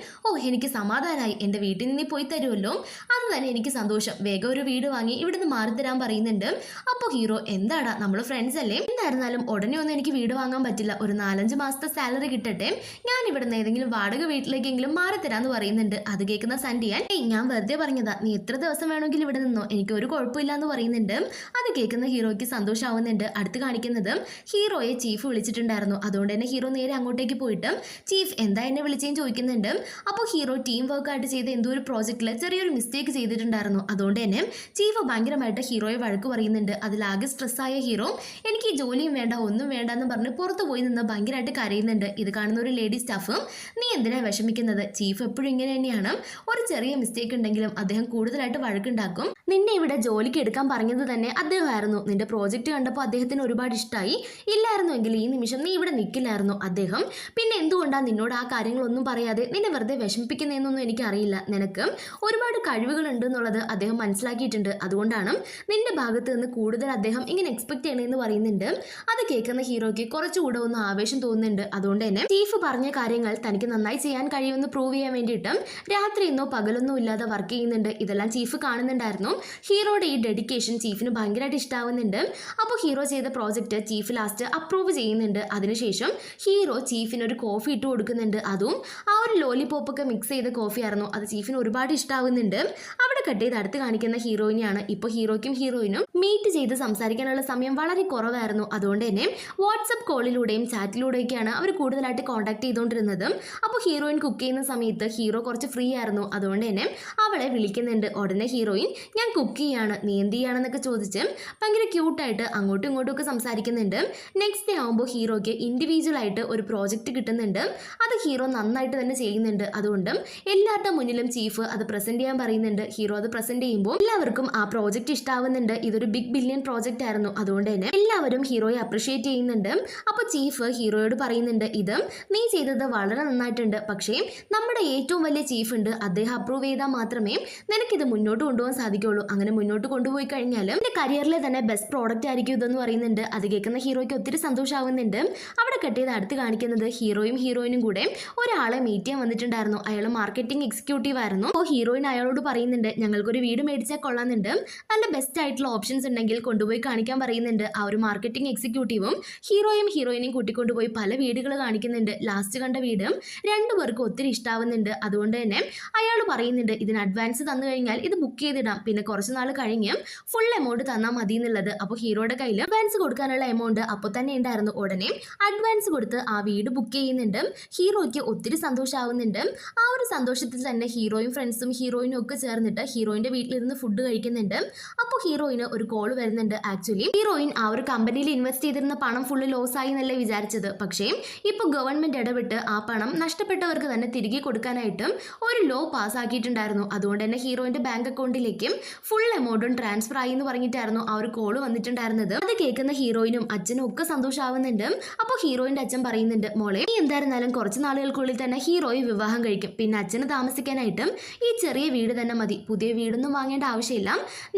എനിക്ക് സമാധാനമായി, എൻ്റെ വീട്ടിൽ നിന്ന് പോയി തരുമല്ലോ, അത് തന്നെ എനിക്ക് സന്തോഷം, വേഗം ഒരു വീട് വാങ്ങി ഇവിടുന്ന് മാറി തരാൻ പറയുന്നുണ്ട്. അപ്പോൾ ഹീറോ എന്താടാ നമ്മൾ ഫ്രണ്ട്സ് അല്ലേ, എന്തായിരുന്നാലും ഉടനെ ഒന്നും എനിക്ക് വീട് വാങ്ങാൻ പറ്റില്ല, ഒരു 4-5 മാസത്തെ സാലറി കിട്ടട്ടെ, ഞാൻ ഇവിടുന്ന് ഏതെങ്കിലും വാടക വീട്ടിലേക്കെങ്കിലും മാറി തരാന്ന് പറയുന്നുണ്ട്. അത് കേൾക്കുന്ന സന്ധ്യാൻ ഞാൻ വെറുതെ പറഞ്ഞതാ, നീ എത്ര ദിവസം വേണമെങ്കിലും ഇവിടെ നിന്നോ, എനിക്ക് ഒരു കുഴപ്പമില്ല എന്ന് പറയുന്നുണ്ട്. അത് കേൾക്കുന്ന ഹീറോയ്ക്ക് സന്തോഷമാവുന്നുണ്ട്. അടുത്ത് കാണിക്കുന്നത് ഹീറോയെ ചീഫ് വിളിച്ചിട്ടുണ്ടായിരുന്നു. അതുകൊണ്ട് തന്നെ ഹീറോ നേരെ അങ്ങോട്ടേക്ക് പോയിട്ട് ചീഫ് എന്താ എന്നെ വിളിച്ചേന്ന് ചോദിക്കുന്നുണ്ട്. അപ്പോൾ ഹീറോ ടീം വർക്കായിട്ട് ചെയ്ത എന്തോ ഒരു പ്രോജക്റ്റിൽ ചെറിയൊരു മിസ്റ്റേക്ക് ചെയ്തിട്ടുണ്ടായിരുന്നു. അതുകൊണ്ട് തന്നെ ചീഫ് ഭയങ്കരമായിട്ട് ഹീറോയെ വഴക്ക് പറയുന്നുണ്ട്. അതിലാകെ സ്ട്രെസ്സായ ഹീറോ എനിക്ക് ഈ ജോലിയും വേണ്ട ഒന്നും വേണ്ട എന്ന് പറഞ്ഞ് പുറത്തു പോയി നിന്ന് ഭയങ്കരമായിട്ട് കരയുന്നുണ്ട്. ഇത് കാണുന്ന ഒരു ലേഡി സ്റ്റാഫ് നീ എന്തിനാ വിഷമിക്കുന്നത്, ചീഫ് എപ്പോഴും ഇങ്ങനെ തന്നെയാണ്, ഒരു ചെറിയ മിസ്റ്റേക്ക് ഉണ്ടെങ്കിലും അദ്ദേഹം കൂടുതലായിട്ട് വഴക്കുണ്ടാക്കും, നിന്നെ ഇവിടെ ജോലിക്ക് എടുക്കാൻ പറഞ്ഞത് തന്നെ അദ്ദേഹമായിരുന്നു, നിന്റെ പ്രോജക്റ്റ് കണ്ടപ്പോൾ അദ്ദേഹത്തിന് ഒരുപാട് ഇഷ്ടമായി, ഇല്ലായിരുന്നുവെങ്കിൽ ഈ നിമിഷം നീ ഇവിടെ നിൽക്കില്ലായിരുന്നു അദ്ദേഹം, പിന്നെ എന്തുകൊണ്ടാണ് നിന്നോട് ആ കാര്യങ്ങളൊന്നും പറയാതെ നിന്നെ വെറുതെ വിഷമിപ്പിക്കുന്നതെന്നൊന്നും എനിക്കറിയില്ല, നിനക്ക് ഒരുപാട് കഴിവുകൾ ഉണ്ടെന്നുള്ളത് അദ്ദേഹം മനസ്സിലാക്കിയിട്ടുണ്ട്, അതുകൊണ്ടാണ് നിന്റെ ഭാഗത്ത് നിന്ന് കൂടുതൽ അദ്ദേഹം ഇങ്ങനെ എക്സ്പെക്ട് ചെയ്യണമെന്ന് പറയുന്നുണ്ട്. അത് കേൾക്കുന്ന ഹീറോയ്ക്ക് കുറച്ചുകൂടെ ഒന്ന് ആവേശം തോന്നുന്നുണ്ട്. അതുകൊണ്ട് തന്നെ ചീഫ് പറഞ്ഞ കാര്യങ്ങൾ തനിക്ക് നന്നായി ചെയ്യാൻ കഴിയുമെന്ന് പ്രൂവ് ചെയ്യാൻ വേണ്ടിയിട്ട് രാത്രിയെന്നോ പകലൊന്നോ ഇല്ലാതെ വർക്ക് ചെയ്യുന്നുണ്ട്. ഇതെല്ലാം ചീഫ് കാണുന്നുണ്ടായിരുന്നു. ഹീറോയുടെ ഈ ഡെഡിക്കേഷൻ ചീഫിന് ഭയങ്കരമായിട്ട് ഇഷ്ടാവുന്നുണ്ട്. അപ്പോൾ ഹീറോ ചെയ്ത പ്രോജക്റ്റ് ചീഫ് ലാസ്റ്റ് അപ്രൂവ് ചെയ്യുന്നുണ്ട്. അതിനുശേഷം ഹീറോ ചീഫിന് ഒരു കോഫി ഇട്ട് കൊടുക്കുന്നുണ്ട്. അതും ആ ഒരു ലോലിപോപ്പ് ഒക്കെ മിക്സ് ചെയ്ത കോഫി ആയിരുന്നു. അത് ചീഫിന് ഒരുപാട് ഇഷ്ടാവുന്നുണ്ട്. അവിടെ കട്ട് ചെയ്ത് അടുത്ത് കാണിക്കുന്ന ഹീറോയിനെയാണ്. ഇപ്പോൾ ഹീറോയ്ക്കും ഹീറോയിനും മീറ്റ് ചെയ്ത് സംസാരിക്കാനുള്ള സമയം വളരെ കുറവായിരുന്നു. അതുകൊണ്ട് തന്നെ വാട്സപ്പ് കോളിലൂടെയും ചാറ്റിലൂടെയൊക്കെയാണ് അവർ കൂടുതലായിട്ട് കോൺടാക്ട് ചെയ്തുകൊണ്ടിരുന്നത്. അപ്പോൾ ഹീറോയിൻ കുക്ക് ചെയ്യുന്ന സമയത്ത് ഹീറോ കുറച്ച് ഫ്രീ ആയിരുന്നു. അതുകൊണ്ട് തന്നെ അവളെ വിളിക്കുന്നുണ്ട്. ഉടനെ ഹീറോയിൻ ഞാൻ കുക്ക് ചെയ്യാണ്, നീ എന്ത് ചെയ്യാണെന്നൊക്കെ ചോദിച്ച് ഭയങ്കര ക്യൂട്ടായിട്ട് അങ്ങോട്ടും ഇങ്ങോട്ടും ഒക്കെ സംസാരിക്കുന്നുണ്ട്. നെക്സ്റ്റ് ഡേ ആകുമ്പോൾ ഹീറോയ്ക്ക് ഇൻഡിവിജ്വൽ ആയിട്ട് ഒരു പ്രോജക്റ്റ് കിട്ടുന്നുണ്ട്. അത് ഹീറോ നന്നായിട്ട് തന്നെ ചെയ്യുന്നുണ്ട്. അതുകൊണ്ട് എല്ലാവരുടെ മുന്നിലും ചീഫ് അത് പ്രസന്റ് ചെയ്യാൻ പറയുന്നുണ്ട്. ഹീറോ അത് പ്രസന്റ് ചെയ്യുമ്പോൾ എല്ലാവർക്കും ആ പ്രോജക്റ്റ് ഇഷ്ടാവുന്നുണ്ട്. ഇതൊരു ബിഗ് ബില്യൺ പ്രോജക്റ്റ് ആയിരുന്നു. അതുകൊണ്ട് തന്നെ എല്ലാവരും ഹീറോയെ അപ്രിഷിയേറ്റ് ചെയ്യുന്നുണ്ട്. അപ്പോൾ ചീഫ് ഹീറോയോട് പറയുന്നുണ്ട്, ഇത് നീ ചെയ്തത് വളരെ നന്നായിട്ടുണ്ട്, പക്ഷേ നമ്മുടെ ഏറ്റവും വലിയ ചീഫ് ഉണ്ട്, അദ്ദേഹം അപ്രൂവ് ചെയ്താൽ മാത്രമേ നിനക്കിത് മുന്നോട്ട് കൊണ്ടുപോകാൻ സാധിക്കുള്ളൂ. അങ്ങനെ മുന്നോട്ട് കൊണ്ടുപോയി കഴിഞ്ഞാൽ എന്റെ കരിയറിലെ തന്നെ ബെസ്റ്റ് പ്രോഡക്റ്റ് ആയിരിക്കും ഇതെന്ന് പറയുന്നുണ്ട്. അത് കേൾക്കുന്ന ഹീറോയ്ക്ക് ഒത്തിരി സന്തോഷമാവുന്നുണ്ട്. അവിടെ കട്ട് ചെയ്ത് അടുത്ത് കാണിക്കുന്നത് ഹീറോയും ഹീറോയിനും കൂടെ ഒരാളെ മീറ്റ് ചെയ്യാൻ വന്നിട്ടുണ്ടായിരുന്നു. അയാൾ മാർക്കറ്റിംഗ് എക്സിക്യൂട്ടീവ് ആയിരുന്നു. അപ്പോൾ ഹീറോയിൻ അയാളോട് പറയുന്നുണ്ട്, ഞങ്ങൾക്കൊരു വീട് മേടിച്ചാൽ കൊള്ളാന്നുണ്ട്, നല്ല ബെസ്റ്റ് ആയിട്ടുള്ള ഓപ്ഷൻസ് ഉണ്ടെങ്കിൽ കൊണ്ടുപോയി കാണിക്കാൻ പറയുന്നുണ്ട്. ആ ഒരു മാർക്കറ്റിംഗ് എക്സിക്യൂട്ടീവും ഹീറോയും ഹീറോയിനെയും കൂട്ടിക്കൊണ്ടുപോയി പല വീടുകൾ കാണിക്കുന്നുണ്ട്. ലാസ്റ്റ് കണ്ട വീട് രണ്ടുപേർക്കും ഒത്തിരി ഇഷ്ടാവുന്നുണ്ട്. അതുകൊണ്ട് തന്നെ അയാൾ പറയുന്നുണ്ട്, ഇതിന് അഡ്വാൻസ് തന്നു കഴിഞ്ഞാൽ ഇത് ബുക്ക് ചെയ്തിടാം, പിന്നെ കുറച്ച് നാൾ കഴിഞ്ഞ് ഫുൾ എമൗണ്ട് തന്നാൽ മതി എന്നുള്ളത്. അപ്പോൾ ഹീറോയുടെ കയ്യിൽ അഡ്വാൻസ് കൊടുക്കാനുള്ള എമൗണ്ട് അപ്പോൾ തന്നെ ഉണ്ടായിരുന്നു. ഉടനെ അഡ്വാൻസ് കൊടുത്ത് ആ വീട് ബുക്ക് ചെയ്യുന്നുണ്ട്. ഹീറോയ്ക്ക് ഒത്തിരി സന്തോഷമാവുന്നുണ്ട്. ആ ഒരു സന്തോഷത്തിൽ തന്നെ ഹീറോയും ഫ്രണ്ട്സും ഹീറോയിനും ഒക്കെ ചേർന്നിട്ട് ഹീറോയിന്റെ വീട്ടിലിരുന്ന് ഫുഡ് കഴിക്കുന്നുണ്ട്. അപ്പോൾ ഹീറോയിന് ഒരു കോൾ വരുന്നുണ്ട്. ആക്ച്വലി ഹീറോയിൻ ആ ഒരു കമ്പനിയിൽ ഇൻവെസ്റ്റ് ചെയ്തിരുന്ന പണം ഫുള്ള് ലോസ് ആയി എന്നല്ലേ വിചാരിച്ചത്. പക്ഷേ ഇപ്പോൾ ഗവൺമെന്റ് ഇടപെട്ട് ആ പണം നഷ്ടപ്പെട്ടവർക്ക് തന്നെ തിരികെ കൊടുക്കാനായിട്ട് ഒരു ലോ പാസ്സാക്കിയിട്ടുണ്ടായിരുന്നു. അതുകൊണ്ട് തന്നെ ഹീറോയിന്റെ ബാങ്ക് അക്കൗണ്ടിലേക്ക് ഫുൾ എമൗണ്ടും ട്രാൻസ്ഫർ ആയി എന്ന് പറഞ്ഞിട്ടായിരുന്നു ആ ഒരു കോള് വന്നിട്ടുണ്ടായിരുന്നത്. അത് കേൾക്കുന്ന ഹീറോയിനും അച്ഛനും ഒക്കെ സന്തോഷമാവുന്നുണ്ട്. അപ്പോൾ ഹീറോയിന്റെ അച്ഛൻ പറയുന്നുണ്ട്, മോളെ നീ എന്തായിരുന്നാലും കുറച്ച് നാളുകൾക്കുള്ളിൽ തന്നെ ഹീറോയെ വിവാഹം കഴിക്കും, പിന്നെ അച്ഛന് താമസിക്കാനായിട്ട് ഈ ചെറിയ വീട് തന്നെ മതി, പുതിയ വീടൊന്നും വാങ്ങേണ്ട ആവശ്യമില്ല,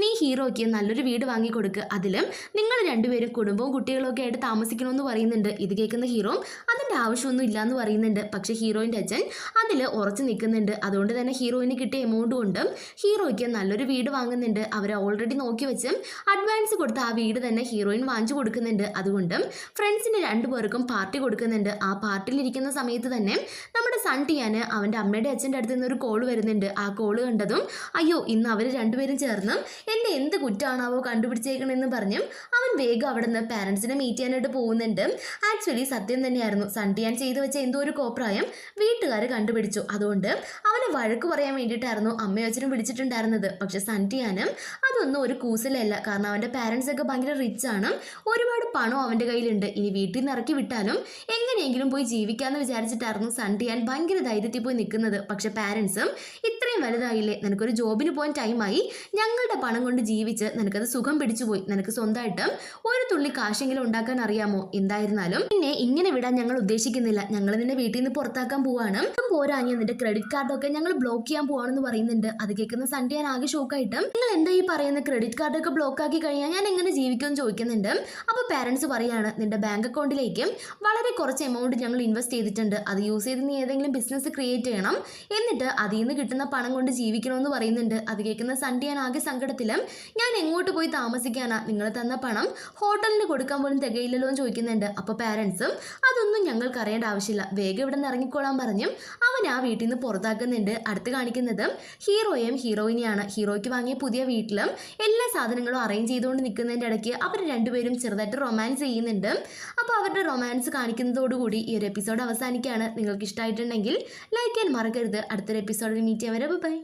നീ ഹീറോയ്ക്ക് നല്ലൊരു വീട് വാങ്ങിക്കൊടുക്കുക, അതിലും നിങ്ങൾ രണ്ടുപേരും കുടുംബവും കുട്ടികളും ഒക്കെ ആയിട്ട് താമസിക്കണമെന്ന് പറയുന്നുണ്ട്. ഇത് കേൾക്കുന്ന ഹീറോ അതിന്റെ ആവശ്യമൊന്നും ഇല്ല എന്ന് പറയുന്നുണ്ട്. പക്ഷെ ഹീറോയിന്റെ അച്ഛൻ അതിൽ ഉറച്ചു നിൽക്കുന്നുണ്ട്. അതുകൊണ്ട് തന്നെ ഹീറോയിന് കിട്ടിയ എമൗണ്ട് കൊണ്ട് ഹീറോയ്ക്ക് നല്ലൊരു വീട് വാങ്ങുന്നുണ്ട്. അവർ ഓൾറെഡി നോക്കി വെച്ച് അഡ്വാൻസ് കൊടുത്ത് ആ വീട് തന്നെ ഹീറോയിൻ വാങ്ങിച്ചു കൊടുക്കുന്നുണ്ട്. അതുകൊണ്ട് ഫ്രണ്ട്സിന് രണ്ടുപേർക്കും പാർട്ടി കൊടുക്കുന്നുണ്ട്. ആ പാർട്ടിയിലിരിക്കുന്ന സമയത്ത് തന്നെ നമ്മുടെ സൺ ടിയാന് അവൻ്റെ അമ്മയുടെ അച്ഛൻ്റെ അടുത്ത് നിന്ന് ഒരു കോള് വരുന്നുണ്ട്. ആ കോള് കണ്ടതും അയ്യോ ഇന്ന് അവർ രണ്ടുപേരും ചേർന്ന് എൻ്റെ എന്ത് കുറ്റമാണാവോ കണ്ടുപിടിച്ചേക്കണമെന്ന് പറഞ്ഞ് അവൻ വേഗം അവിടെ നിന്ന് പാരൻസിനെ മീറ്റ് ചെയ്യാനായിട്ട് പോകുന്നുണ്ട്. ആക്ച്വലി സത്യം തന്നെയായിരുന്നു, സൺ ടിയാൻ ചെയ്തു വെച്ച എന്തോ ഒരു കോപ്രായം വീട്ടുകാർ കണ്ടുപിടിച്ചു. അതുകൊണ്ട് അവനെ വഴക്ക് പറയാൻ വേണ്ടിയിട്ടായിരുന്നു അമ്മയും അച്ഛനും വിളിച്ചിട്ടുണ്ടായിരുന്നത്. പക്ഷെ സൺ ടിയാനും അതൊന്നും ഒരു കൂസലല്ല. കാരണം അവൻ്റെ പാരൻസ് ഒക്കെ ഭയങ്കര റിച്ച് ആണ്, ഒരുപാട് പണം അവൻ്റെ കയ്യിലുണ്ട്. ഇനി വീട്ടിൽ നിന്ന് ഇറക്കി വിട്ടാലും എങ്ങനെയെങ്കിലും പോയി ജീവിക്കാമെന്ന് വിചാരിച്ചിട്ടായിരുന്നു സൺ ടിയാൻ ഭയങ്കര ധൈര്യത്തിൽ പോയി നിൽക്കുന്നത്. പക്ഷെ പാരൻസും ഇത്രയും വലുതായില്ലേ, നിനക്കൊരു ജോബിന് പോകാൻ ടൈമായി, ഞങ്ങളുടെ പണം കൊണ്ട് ജീവിച്ച് നിനക്കത് സുഖം പിടിച്ചു പോയി, നിനക്ക് സ്വന്തമായിട്ട് ഒരു തുള്ളി കാശെങ്കിലും ഉണ്ടാക്കാൻ അറിയാമോ, എന്തായിരുന്നാലും പിന്നെ ഇങ്ങനെ വിടാൻ ഞങ്ങൾ ഉദ്ദേശിക്കുന്നില്ല, ഞങ്ങൾ നിന്നെ വീട്ടിൽ നിന്ന് പുറത്താക്കാൻ പോവാണ്, പോരാഞ്ഞ് നിന്റെ ക്രെഡിറ്റ് കാർഡൊക്കെ ഞങ്ങൾ ബ്ലോക്ക് ചെയ്യാൻ പോവാണെന്ന് പറയുന്നുണ്ട്. അത് കേൾക്കുന്ന സൺ ടിയാൻ ആകെ ഷോക്കായിട്ട് നിങ്ങൾ എന്താ ഈ പറയുന്ന, ക്രെഡിറ്റ് കാർഡൊക്കെ ബ്ലോക്ക് ആക്കി കഴിഞ്ഞാൽ ഞാൻ എങ്ങനെ ജീവിക്കുമെന്ന് ചോദിക്കുന്നുണ്ട്. അപ്പോൾ പാരൻസ് പറയാണ്, നിന്റെ ബാങ്ക് അക്കൗണ്ടിലേക്ക് വളരെ കുറച്ച് എമൗണ്ട് ഞങ്ങൾ ഇൻവെസ്റ്റ് ചെയ്തിട്ടുണ്ട്, അത് യൂസ് ചെയ്ത് നീ ഏതെങ്കിലും ബിസിനസ് ക്രിയേറ്റ് ചെയ്യണം, എന്നിട്ട് അതിൽ നിന്ന് കിട്ടുന്ന പണം കൊണ്ട് ജീവിക്കണമെന്ന് പറയുന്നുണ്ട്. അത് കേൾക്കുന്ന സൺ ടിയാൻ ആകെ സങ്കടത്തിലും ഞാൻ എങ്ങോട്ട് പോയി താമസിക്കാനാ, നിങ്ങൾ തന്ന പണം ഹോട്ടലിന് കൊടുക്കാൻ പോലും തികയില്ലല്ലോ എന്ന് ചോദിക്കുന്നുണ്ട്. അപ്പോൾ പാരൻസും അതൊന്നും ഞങ്ങൾക്ക് അറിയേണ്ട ആവശ്യമില്ല, വേഗം ഇവിടെ നിന്ന് ഇറങ്ങിക്കോളാൻ പറഞ്ഞും അവൻ ആ വീട്ടിൽ നിന്ന് പുറത്താക്കുന്നുണ്ട്. അടുത്ത് കാണിക്കുന്നത് ഹീറോയും ഹീറോയിനെയാണ്. ഹീറോയ്ക്ക് വാങ്ങിയ പുതിയ വീട്ടിലും എല്ലാ സാധനങ്ങളും അറേഞ്ച് ചെയ്തുകൊണ്ട് നിൽക്കുന്നതിൻ്റെ ഇടയ്ക്ക് അവർ രണ്ടുപേരും ചെറുതായിട്ട് റൊമാൻസ് ചെയ്യുന്നുണ്ട്. അപ്പോൾ അവരുടെ റൊമാൻസ് കാണിക്കുന്നതോടുകൂടി ഈ ഒരു എപ്പിസോഡ് അവസാനിക്കുകയാണ്. നിങ്ങൾക്ക് ഇഷ്ടമായിട്ടുണ്ടെങ്കിൽ ലൈക്ക് ചെയ്യാൻ മറക്കരുത്. അടുത്തൊരു എപ്പിസോഡിൽ മീറ്റ് ചെയ്യാൻ വരെ ബൈ.